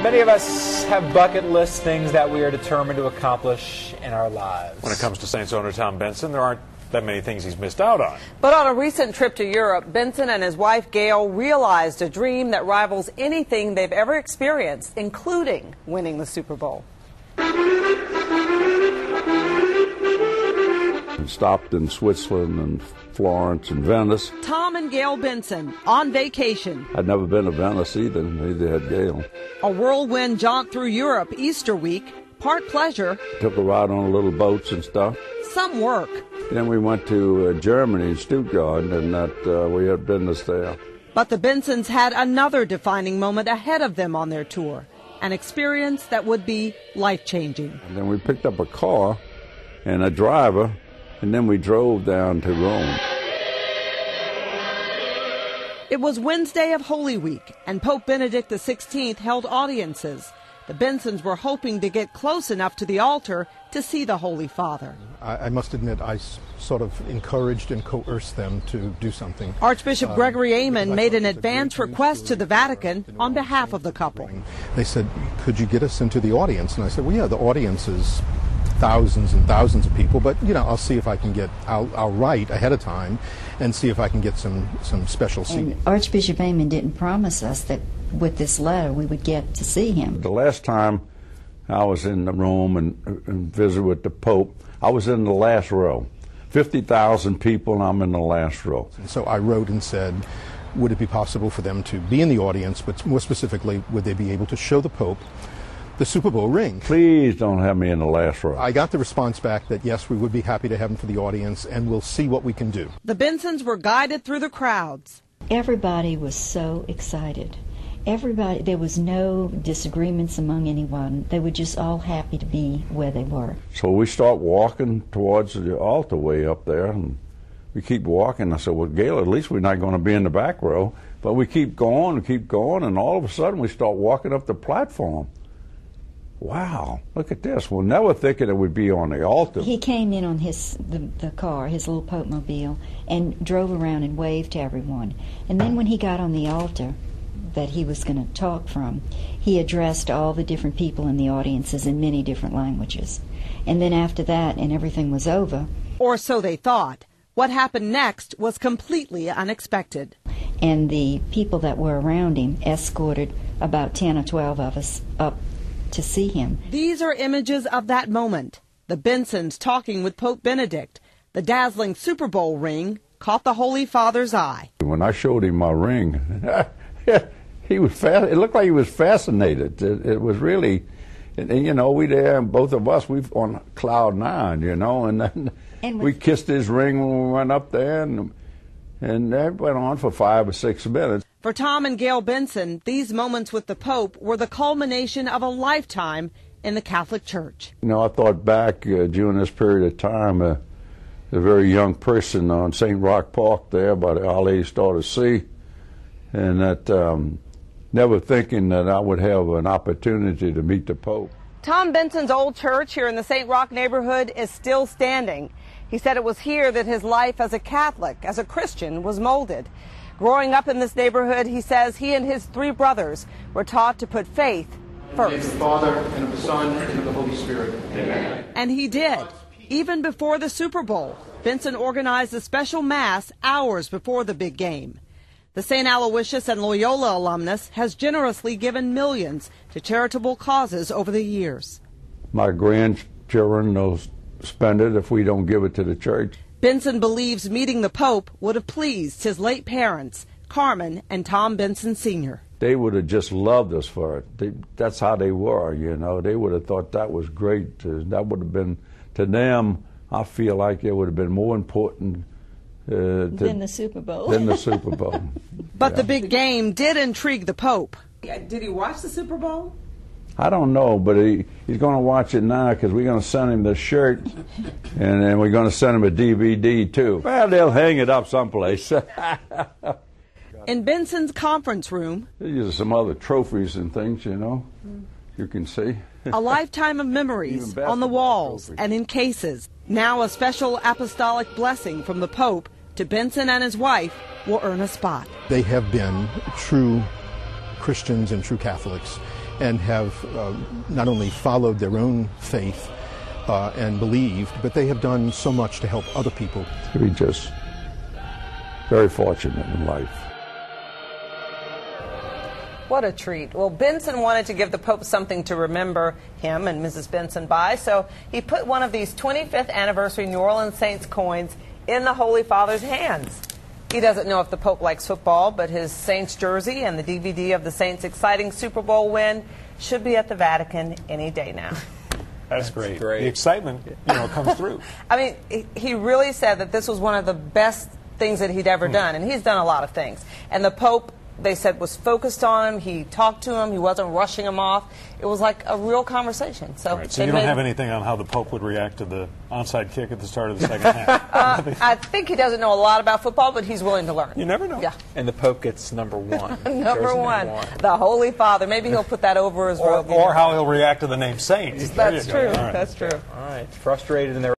Many of us have bucket list things that we are determined to accomplish in our lives. When it comes to Saints owner Tom Benson, there aren't that many things he's missed out on. But on a recent trip to Europe, Benson and his wife Gayle realized a dream that rivals anything they've ever experienced, including winning the Super Bowl. Stopped in Switzerland and Florence and Venice. Tom and Gayle Benson on vacation. I'd never been to Venice either, neither had Gayle. A whirlwind jaunt through Europe Easter week, part pleasure. Took a ride on little boats and stuff. Some work. Then we went to Germany, Stuttgart, and we had business there. But the Bensons had another defining moment ahead of them on their tour, an experience that would be life-changing. And then we picked up a car and a driver, and then we drove down to Rome. It was Wednesday of Holy Week, and Pope Benedict XVI held audiences. The Bensons were hoping to get close enough to the altar to see the Holy Father. I must admit, I sort of encouraged and coerced them to do something. Archbishop Gregory Amen made an advance request to the Vatican on behalf of the couple. They said, could you get us into the audience? And I said, well, yeah, the audience is thousands and thousands of people, but, you know, I'll see if I can get, I'll write ahead of time and see if I can get some special seating. And Archbishop Amen didn't promise us that with this letter we would get to see him. The last time I was in Rome and visited with the Pope, I was in the last row. 50,000 people, and I'm in the last row. And so I wrote and said, would it be possible for them to be in the audience, but more specifically, would they be able to show the Pope the Super Bowl ring? Please don't have me in the last row. I got the response back that yes, we would be happy to have him for the audience, and we'll see what we can do. The Bensons were guided through the crowds. Everybody was so excited. Everybody, there was no disagreements among anyone. They were just all happy to be where they were. So we start walking towards the altar way up there, and we keep walking. I said, well, Gayle, at least we're not going to be in the back row. But we keep going, and all of a sudden we start walking up the platform. Wow, look at this. We're never thinking it would be on the altar. He came in on the car, his little Pope mobile, and drove around and waved to everyone. And then when he got on the altar that he was going to talk from, he addressed all the different people in the audiences in many different languages. And then after that, and everything was over. Or so they thought. What happened next was completely unexpected. And the people that were around him escorted about 10 or 12 of us up to see him. These are images of that moment. The Bensons talking with Pope Benedict. The dazzling Super Bowl ring caught the Holy Father's eye. When I showed him my ring, he was it looked like he was fascinated. It was really, and you know, we there, both of us, we on cloud nine, you know, and then we kissed his ring when we went up there, and that went on for 5 or 6 minutes. For Tom and Gayle Benson, these moments with the Pope were the culmination of a lifetime in the Catholic Church. You know, I thought back during this period of time, a very young person on St. Roch Park there by the Our Lady Star to Sea, and that never thinking that I would have an opportunity to meet the Pope. Tom Benson's old church here in the St. Roch neighborhood is still standing. He said it was here that his life as a Catholic, as a Christian, was molded. Growing up in this neighborhood, he says he and his 3 brothers were taught to put faith first. In the name of the Father, and of the Son, and of the Holy Spirit. Amen. And he did. Even before the Super Bowl, Benson organized a special mass hours before the big game. The St. Aloysius and Loyola alumnus has generously given millions to charitable causes over the years. My grandchildren will spend it if we don't give it to the church. Benson believes meeting the Pope would have pleased his late parents, Carmen and Tom Benson Sr. They would have just loved us for it. That's how they were, you know. They would have thought that was great. That would have been, to them, I feel like it would have been more important than the Super Bowl. Than the Super Bowl. But the big game did intrigue the Pope. Did he watch the Super Bowl? I don't know, but he's going to watch it now because we're going to send him the shirt, and then we're going to send him a DVD, too. Well, they'll hang it up someplace. In Benson's conference room, these are some other trophies and things, you know, you can see. A lifetime of memories on the walls trophies. And in cases. Now a special apostolic blessing from the Pope to Benson and his wife will earn a spot. They have been true Christians and true Catholics, and have not only followed their own faith and believed, but they have done so much to help other people. We're just very fortunate in life. What a treat. Well, Benson wanted to give the Pope something to remember him and Mrs. Benson by, so he put one of these 25th anniversary New Orleans Saints coins in the Holy Father's hands. He doesn't know if the Pope likes football, but his Saints jersey and the DVD of the Saints' exciting Super Bowl win should be at the Vatican any day now. That's great. The excitement, comes through. I mean, he really said that this was one of the best things that he'd ever done, and he's done a lot of things. And the Pope, they said, was focused on him. He talked to him. He wasn't rushing him off. It was like a real conversation. So, so you don't have anything on how the Pope would react to the onside kick at the start of the second half? I think he doesn't know a lot about football, but he's willing to learn. You never know. Yeah. And the Pope gets number one. Number one. The Holy Father. Maybe he'll put that over his robe. Or how he'll react to the name Saints. That's true. Right. That's true. All right. Frustrated in their